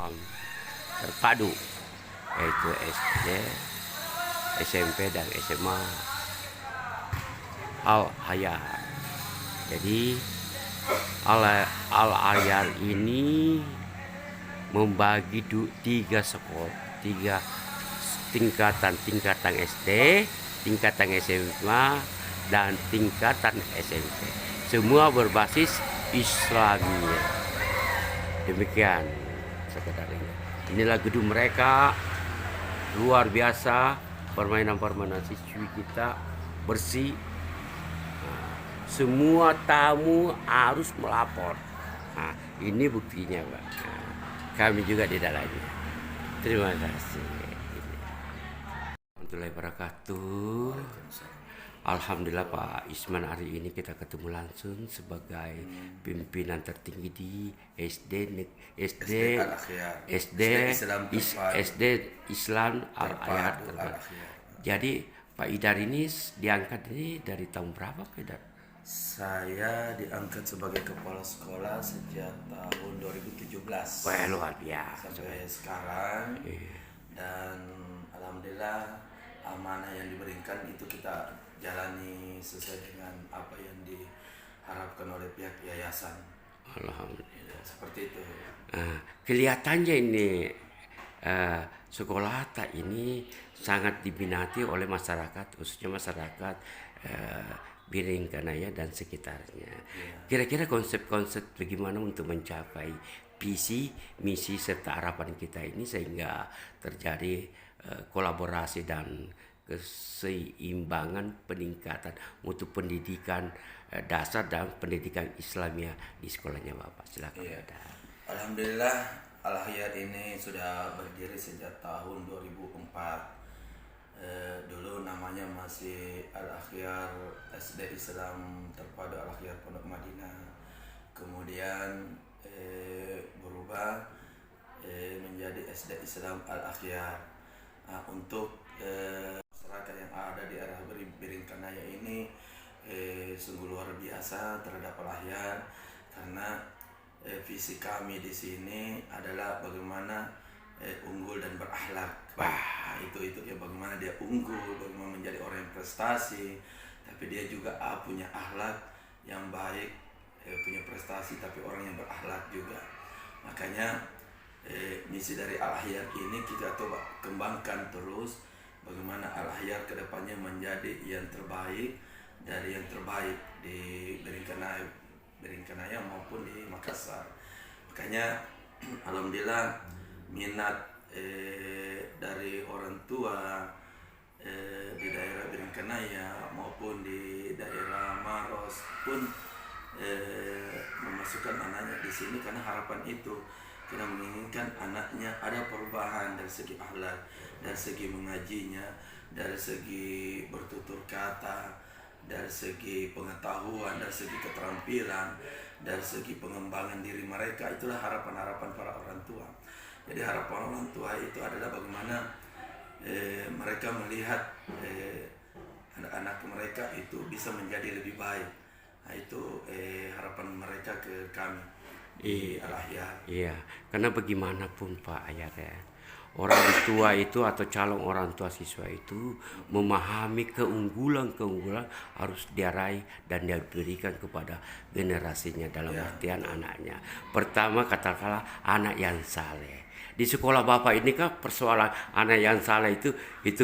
Islam terpadu, yaitu SD, SMP dan SMA Al-Hayar. Jadi Al-Hayar ini membagi tiga sekolah, tiga tingkatan SD, tingkatan SMA, dan tingkatan SMP. Semua berbasis Islamiyah. Demikian sekedarnya. Inilah gedung mereka, luar biasa. Permainan siswi kita bersih. Semua tamu harus melapor. Nah, ini buktinya, Pak. Nah, kami juga di dalamnya. Terima kasih. Warahmatullahi wabarakatuh. Alhamdulillah Pak Isman, hari ini kita ketemu langsung sebagai pimpinan tertinggi di SD Islam Al-Hayar. Jadi Pak Idar ini diangkat ini dari tahun berapa Pak Idar? Saya diangkat sebagai kepala sekolah sejak tahun 2017. Wah, luar biasa. Sampai sekarang. Dan alhamdulillah amanah yang diberikan itu kita jalani sesuai dengan apa yang diharapkan oleh pihak yayasan. Alhamdulillah. Seperti itu. Kelihatannya ini sekolah Hatta ini sangat diminati oleh masyarakat, khususnya masyarakat Biringkanaya dan sekitarnya. Kira-kira konsep-konsep bagaimana untuk mencapai visi, misi serta harapan kita ini sehingga terjadi kolaborasi dan keseimbangan peningkatan mutu pendidikan dasar dan pendidikan Islamiyah di sekolahnya Bapak. Silakan. Alhamdulillah Al-Hayar ini sudah berdiri sejak tahun 2004. Dulu namanya masih Al-Akhyar SD Islam Terpadu Al-Akhyar Pondok Madinah. Kemudian berubah menjadi SD Islam Al-Akhyar. Untuk masyarakat yang ada di area Biringkanaya ini sungguh luar biasa terhadap Al-Akhyar, karena visi kami di sini adalah bagaimana unggul dan berakhlak. Itu ya, bagaimana dia unggul, bagaimana menjadi orang yang prestasi, tapi dia juga punya akhlak yang baik, punya prestasi tapi orang yang berakhlak juga. Makanya misi dari Al-Hayar ini kita coba kembangkan terus, bagaimana Al-Hayar kedepannya menjadi yang terbaik dari yang terbaik di Biringkanaya maupun di Makassar. Makanya alhamdulillah minat dari orang tua di daerah Biringkanaya maupun di daerah Maros pun memasukkan anaknya di sini, karena harapan itu kita menginginkan anaknya ada perubahan dari segi akhlak, dari segi mengajinya, dari segi bertutur kata, dari segi pengetahuan, dari segi keterampilan, dari segi pengembangan diri mereka. Itulah harapan-harapan para orang tua. Jadi harapan orang tua itu adalah bagaimana mereka melihat anak-anak mereka itu bisa menjadi lebih baik. Nah, itu harapan mereka ke kami di Al-Hayar. Iya, karena bagaimanapun Pak Ayar ya, orang tua itu atau calon orang tua siswa itu memahami keunggulan harus diraih dan diberikan kepada generasinya dalam artian anaknya. Pertama katakanlah anak yang saleh. Di sekolah Bapak ini kan persoalan anak yang saleh itu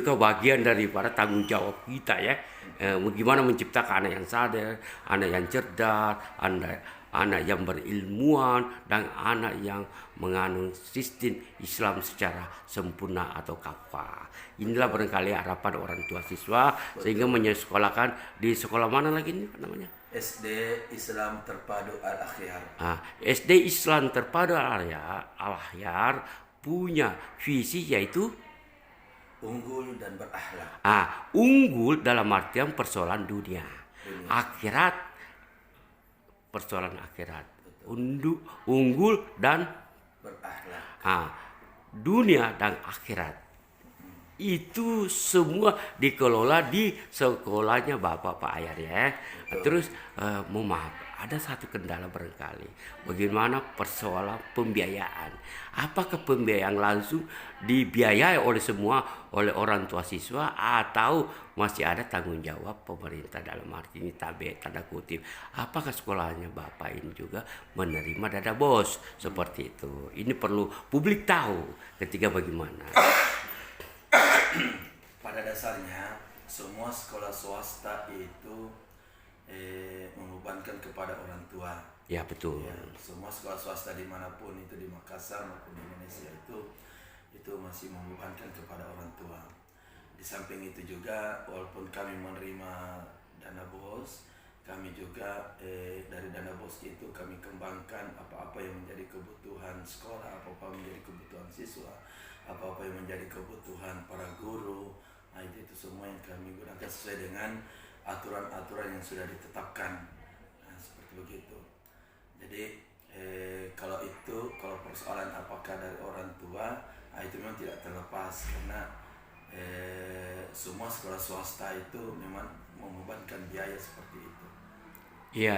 kan bagian daripada tanggung jawab kita ya. Bagaimana menciptakan anak yang saleh, anak yang cerdas, anak yang berilmuan, dan anak yang menganut sistem Islam secara sempurna atau kafah. Inilah barangkali harapan orang tua siswa sehingga menyekolahkan di sekolah mana lagi ini namanya? SD Islam Terpadu Al-Akhyar. SD Islam Terpadu Al-Akhyar punya visi yaitu unggul dan berakhlak. Unggul dalam artian persoalan dunia. Akhirat persoalan akhirat. Unggul dan berakhlak. Dunia dan akhirat. Itu semua dikelola di sekolahnya Bapak Pak Ayar ya. Terus mohon maaf, ada satu kendala barangkali. Bagaimana persoalan pembiayaan? Apakah pembiayaan langsung dibiayai oleh semua oleh orang tua siswa atau masih ada tanggung jawab pemerintah dalam arti ini tanda kutip. Apakah sekolahnya Bapak ini juga menerima dana bos seperti itu? Ini perlu publik tahu ketika bagaimana. Pada dasarnya semua sekolah swasta itu membebankan kepada orang tua. Ya betul. Ya, semua sekolah swasta dimanapun itu di Makassar maupun di Indonesia itu masih membebankan kepada orang tua. Di samping itu juga walaupun kami menerima dana bos, kami juga dari dana bos itu kami kembangkan apa-apa yang menjadi kebutuhan sekolah, apa-apa menjadi kebutuhan siswa, apa-apa yang menjadi kebutuhan para guru. Nah itu semua yang kami gunakan sesuai dengan aturan-aturan yang sudah ditetapkan. Nah, seperti begitu. Jadi kalau persoalan apakah dari orang tua, itu memang tidak terlepas karena semua sekolah swasta itu memang membebankan biaya seperti itu. Iya,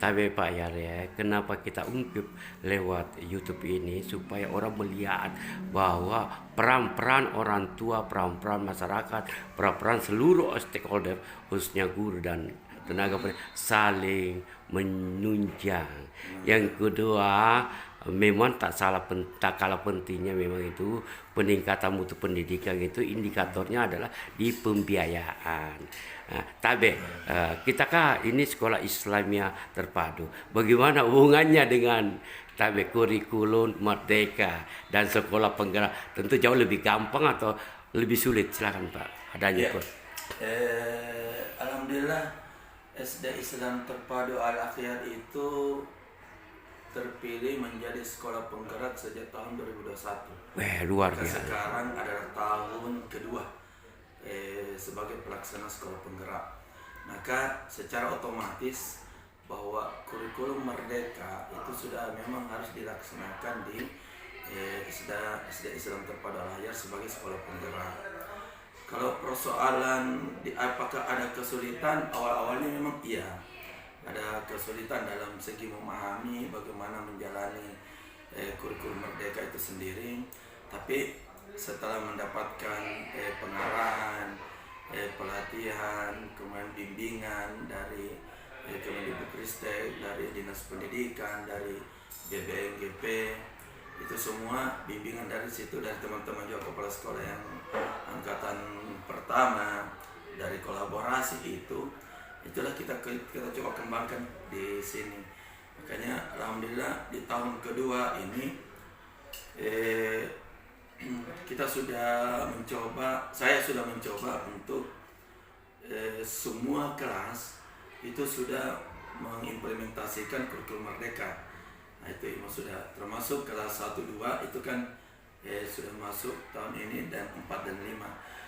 tapi Pak Yar ya, kenapa kita ungkap lewat YouTube ini supaya orang melihat bahwa peran-peran orang tua, peran-peran masyarakat, peran-peran seluruh stakeholder khususnya guru dan tenaga pendidik saling menunjang. Yang kedua, memang tak kalah pentingnya memang itu peningkatan mutu pendidikan itu indikatornya adalah di pembiayaan. Nah, kita ini sekolah Islamia terpadu. Bagaimana hubungannya dengan kurikulum Merdeka dan sekolah penggerak? Tentu jauh lebih gampang atau lebih sulit? Silakan Pak. Adanya Pak. Alhamdulillah SD Islam Terpadu Al-Akhyar itu terpilih menjadi sekolah penggerak sejak tahun 2021. Luar biasa. Sekarang adalah tahun kedua sebagai pelaksana sekolah penggerak. Maka secara otomatis bahwa kurikulum Merdeka itu sudah memang harus dilaksanakan di SD Islam Terpadu Al-Akhyar sebagai sekolah penggerak. Kalau persoalan apakah ada kesulitan, awal-awalnya memang iya. Ada kesulitan dalam segi memahami bagaimana menjalani kurikulum Merdeka itu sendiri. Tapi setelah mendapatkan pengarahan, pelatihan, kemudian bimbingan dari Kemendikbudristek, dari Dinas Pendidikan, dari BBNGP, itu semua bimbingan dari situ, dari teman-teman juga kepala sekolah yang angkatan pertama, dari kolaborasi itulah kita coba kembangkan di sini. Makanya alhamdulillah di tahun kedua ini saya sudah mencoba untuk semua kelas itu sudah mengimplementasikan kurikulum Merdeka. Nah itu sudah termasuk kelas 1, 2 itu kan sudah masuk tahun ini, dan 4 dan 5.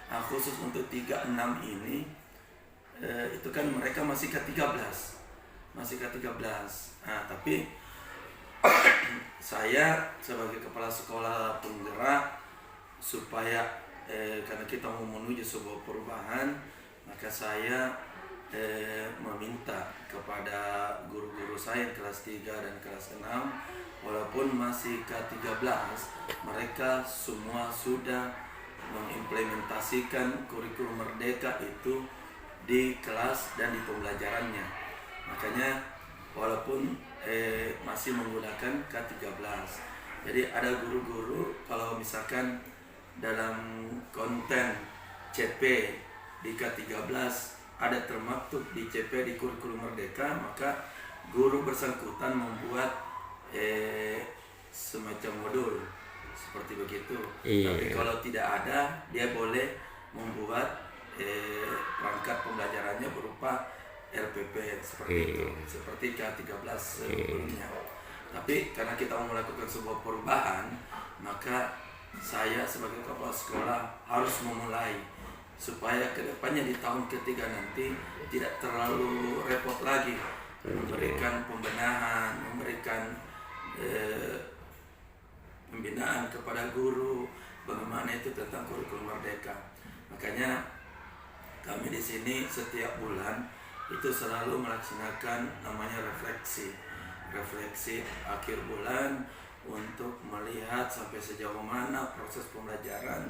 Nah khusus untuk 3, 6 ini itu kan mereka masih ke-13. Nah tapi saya sebagai kepala sekolah penggerak supaya karena kita mau menuju sebuah perubahan, maka saya meminta kepada guru-guru saya kelas 3 dan kelas 6, walaupun masih ke-13, mereka semua sudah mengimplementasikan kurikulum Merdeka itu di kelas dan di pembelajarannya. Makanya walaupun masih menggunakan K13. Jadi ada guru-guru kalau misalkan dalam konten CP di K13 ada termaktub di CP di kurikulum Merdeka, maka guru bersangkutan membuat semacam modul seperti begitu. Tapi kalau tidak ada, dia boleh membuat perangkat pembelajarannya berupa RPP seperti itu, seperti K13 sebelumnya. Tapi karena kita mau melakukan sebuah perubahan, maka saya sebagai kepala sekolah harus memulai supaya kedepannya di tahun ketiga nanti tidak terlalu repot lagi memberikan pembenahan, memberikan pembinaan kepada guru bagaimana itu tentang kurikulum Merdeka. Makanya kami di sini setiap bulan itu selalu melaksanakan namanya refleksi akhir bulan untuk melihat sampai sejauh mana proses pembelajaran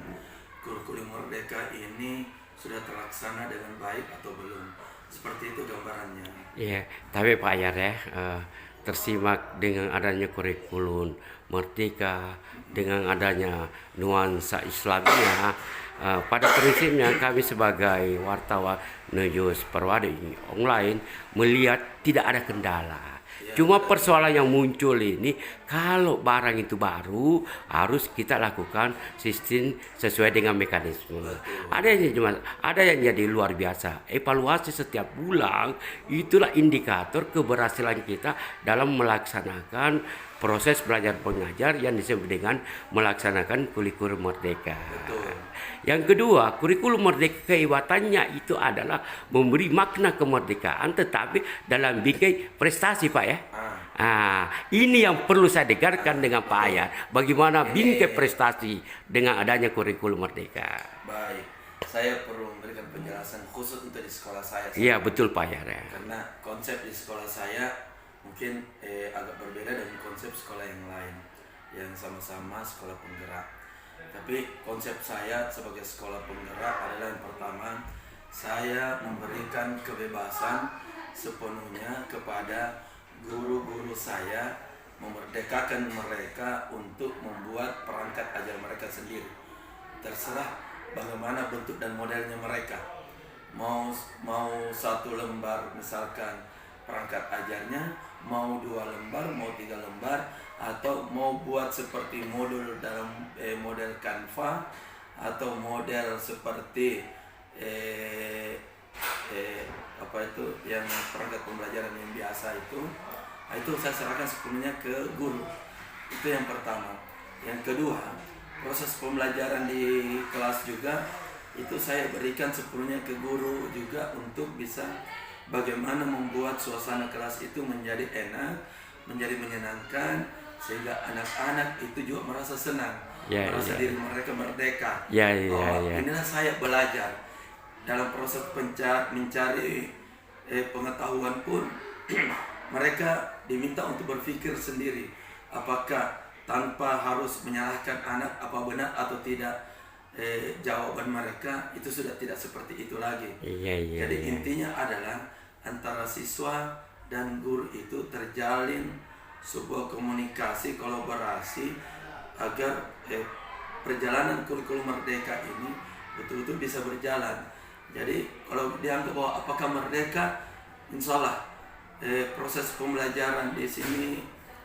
kurikulum Merdeka ini sudah terlaksana dengan baik atau belum. Seperti itu gambarannya. Iya, tapi Pak Ayar ya, tersimak dengan adanya kurikulum Merdeka, dengan adanya nuansa Islamnya. Pada prinsipnya kami sebagai wartawan News Perwadi online melihat tidak ada kendala. Cuma persoalan yang muncul ini, kalau barang itu baru harus kita lakukan sistem sesuai dengan mekanisme. Ada yang jadi luar biasa. Evaluasi setiap bulan itulah indikator keberhasilan kita dalam melaksanakan proses belajar mengajar yang disebut dengan melaksanakan kurikulum Merdeka. Betul. Yang kedua, kurikulum Merdeka kehebatannya itu adalah memberi makna kemerdekaan tetapi dalam bingkai prestasi, Pak ya. Ini yang perlu saya dengarkan dengan Pak Ayar. Bagaimana bingkai prestasi dengan adanya kurikulum Merdeka. Baik, saya perlu memberikan penjelasan khusus untuk di sekolah saya. Iya, betul Pak Ayar ya. Karena konsep di sekolah saya mungkin agak berbeda dengan konsep sekolah yang lain yang sama-sama sekolah penggerak. Tapi konsep saya sebagai sekolah penggerak adalah yang pertama, saya memberikan kebebasan sepenuhnya kepada guru-guru saya, memerdekakan mereka untuk membuat perangkat ajar mereka sendiri. Terserah bagaimana bentuk dan modelnya mereka. Mau satu lembar misalkan perangkat ajarnya, mau 2 lembar, mau 3 lembar, atau mau buat seperti modul dalam model Canva, atau model seperti apa itu yang perangkat pembelajaran yang biasa itu saya serahkan sepenuhnya ke guru. Itu yang pertama. Yang kedua, proses pembelajaran di kelas juga itu saya berikan sepenuhnya ke guru juga untuk bisa bagaimana membuat suasana kelas itu menjadi enak, menjadi menyenangkan, sehingga anak-anak itu juga merasa senang, merasa diri mereka merdeka. Inilah saya belajar dalam proses mencari pengetahuan pun mereka diminta untuk berpikir sendiri, apakah tanpa harus menyalahkan anak apa benar atau tidak. Jawaban mereka itu sudah tidak seperti itu lagi. Jadi intinya adalah antara siswa dan guru itu terjalin sebuah komunikasi, kolaborasi agar perjalanan kurikulum Merdeka ini betul-betul bisa berjalan. Jadi kalau dianggap bahwa apakah merdeka, insya Allah proses pembelajaran di sini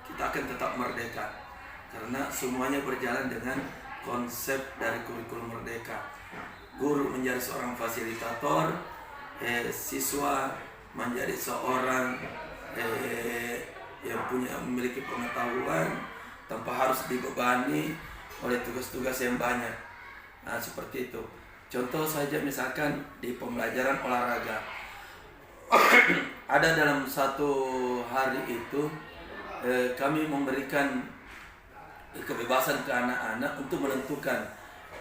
kita akan tetap merdeka karena semuanya berjalan dengan konsep dari kurikulum Merdeka. Guru menjadi seorang fasilitator, siswa menjadi seorang yang memiliki pengetahuan tanpa harus dibebani oleh tugas-tugas yang banyak. Nah, seperti itu. Contoh saja misalkan di pembelajaran olahraga. Ada dalam satu hari itu kami memberikan kebebasan ke anak-anak untuk menentukan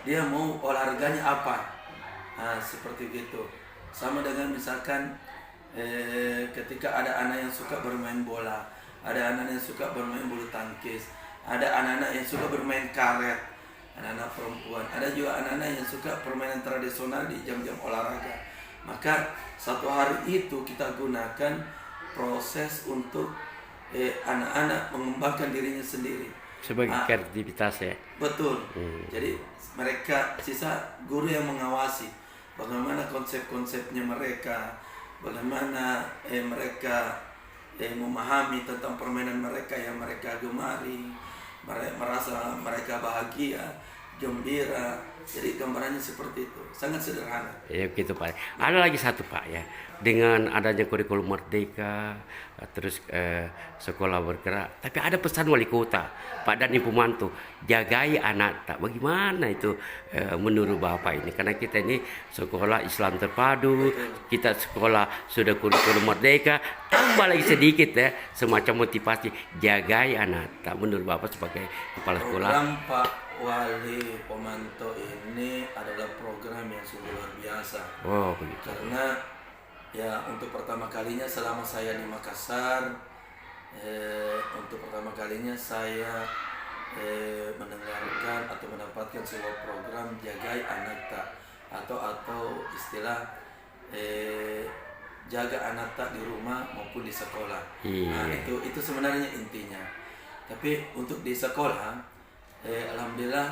dia mau olahraganya apa. Nah, seperti itu. Sama dengan misalkan ketika ada anak yang suka bermain bola, ada anak yang suka bermain bulu tangkis, ada anak-anak yang suka bermain karet, anak-anak perempuan, ada juga anak-anak yang suka permainan tradisional di jam-jam olahraga. Maka satu hari itu kita gunakan proses untuk anak-anak mengembangkan dirinya sendiri sebagai kreativitas ya. Betul. Jadi mereka sisa guru yang mengawasi bagaimana konsep-konsepnya mereka, bagaimana mereka memahami tentang permainan mereka yang mereka gemari, merasa mereka bahagia, gembira. Jadi gambarannya seperti itu, sangat sederhana. Ya gitu Pak. Ada lagi satu Pak ya, dengan adanya kurikulum Merdeka, terus sekolah bergerak, tapi ada pesan wali kota Pak dan Ibu Mantu, jagai anak tak. Bagaimana itu menurut Bapak ini? Karena kita ini sekolah Islam terpadu, kita sekolah sudah kurikulum Merdeka, tambah lagi sedikit ya semacam motivasi jagai anak tak. Menurut Bapak sebagai kepala sekolah. Program Pak Wali Pomanto ini adalah program yang sungguh luar biasa. Oh begitu. Karena Ya, untuk pertama kalinya selama saya di Makassar, untuk pertama kalinya saya mendengarkan atau mendapatkan sebuah program Jagai Anata atau istilah jaga anak tak di rumah maupun di sekolah. Nah, itu sebenarnya intinya. Tapi untuk di sekolah, alhamdulillah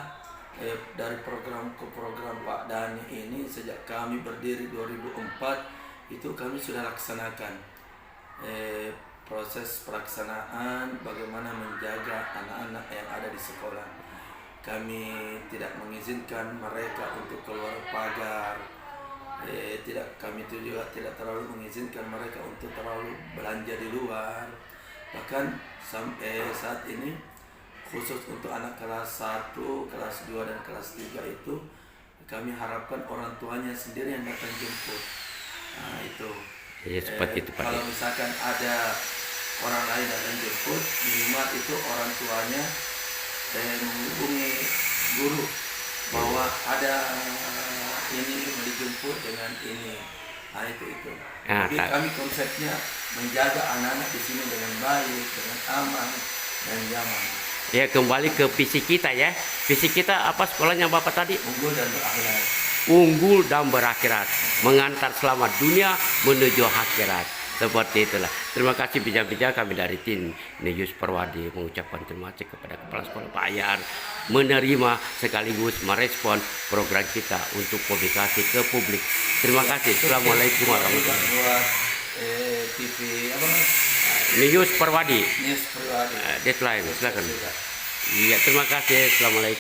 dari program ke program Pak Dani ini sejak kami berdiri 2004 itu kami sudah laksanakan proses pelaksanaan bagaimana menjaga anak-anak yang ada di sekolah. Kami tidak mengizinkan mereka untuk keluar pagar. Kami itu juga tidak terlalu mengizinkan mereka untuk terlalu belanja di luar. Bahkan sampai saat ini khusus untuk anak kelas 1, kelas 2 dan kelas 3 itu kami harapkan orang tuanya sendiri yang datang jemput. Nah, itu. Ya, seperti itu Pak. Kalau misalkan ada orang lain datang jemput, minimal itu orang tuanya menghubungi guru bahwa ada ini mau dijemput dengan ini. Nah, itu. Jadi kami konsepnya menjaga anak-anak di sini dengan baik, dengan aman dan nyaman. Ya, kembali ke visi kita ya. Visi kita apa sekolahnya Bapak tadi? Unggul dan berakhirat. Unggul dan berakhirat, mengantar selamat dunia menuju akhirat. Seperti itulah. Terima kasih bijak-bijak, kami dari tim News Perwadi mengucapkan terima kasih kepada Kepala Sekolah Pak Ayar menerima sekaligus merespon program kita untuk publikasi ke publik. Terima kasih. Assalamualaikum warahmatullahi wabarakatuh. TV apa Mas? News Perwadi. News Perwadi. Deadline, silakan. Iya, terima kasih. Assalamualaikum.